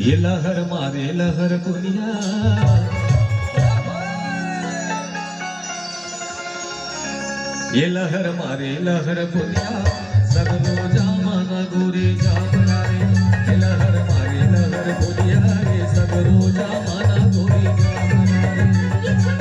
ये लहर मारे लहर दुनिया ये लहर मारे लहर दुनिया सगलो जामाना गोरे जामनारे ये लहर मारे लहर दुनिया रे सगलो जामाना गोरे जामनारे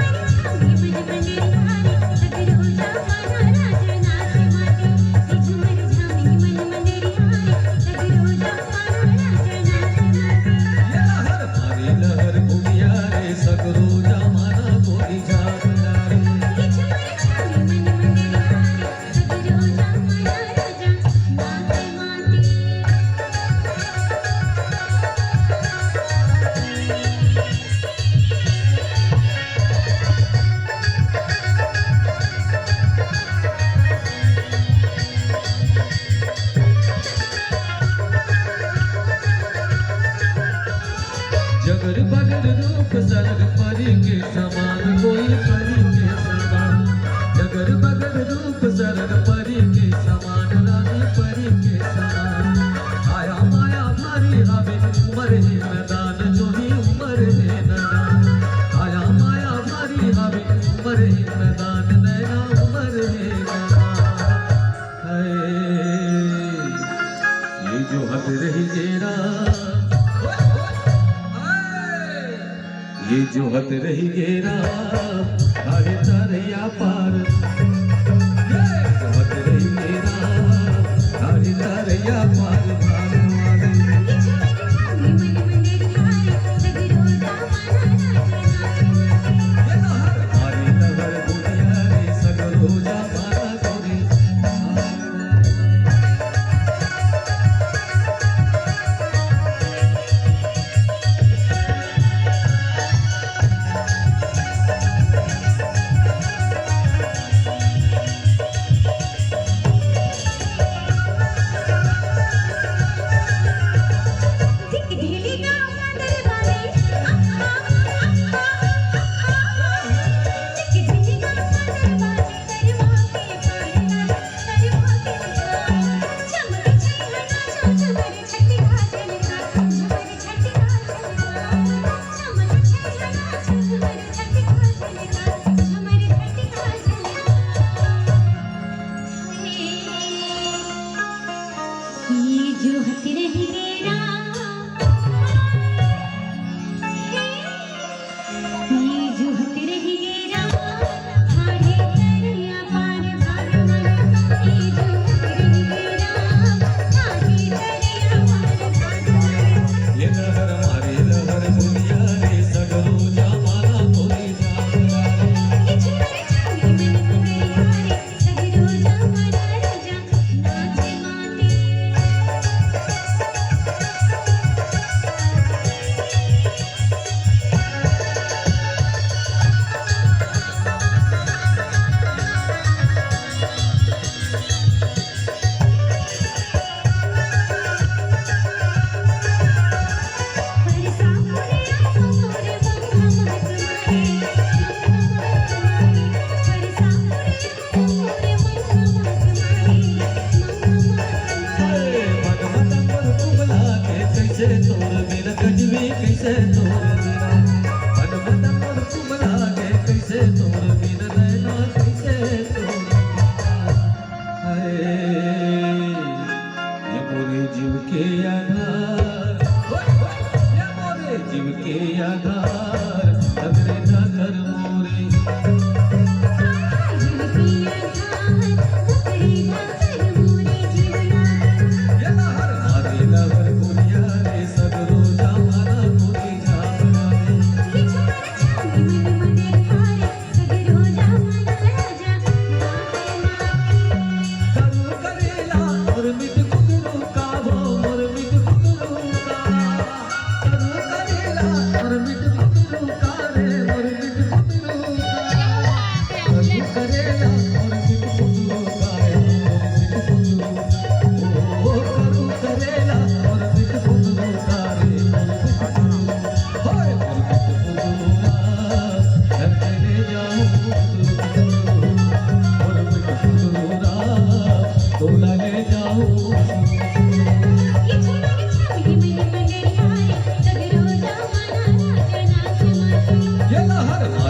जगर बगर रूप सरग परी के समान कोई परी के समान जगर बगर रूप सरग परी के समान रानी परी के समान आया माया भारी हवे उमर है मैदान जो ही उमर है नैना आया माया भारी हवे उमर है मैदान नैना उमर है नैना ये जो हद रही जेरा ये जो हत रही गेरा आगे तारैया पार ये जो हत रही गेरा आगे तारैया पार पार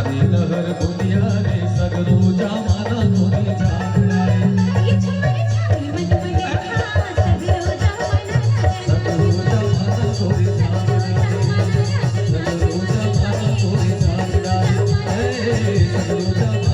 मारी लहर दुनिया रे सगरो जमाना तोरी जागराए ये छोरी छोरी मन में था सगरो जमाना सगरो जमाना तोरी जागराए सगरो जमाना तोरी जागराए सगरो जमाना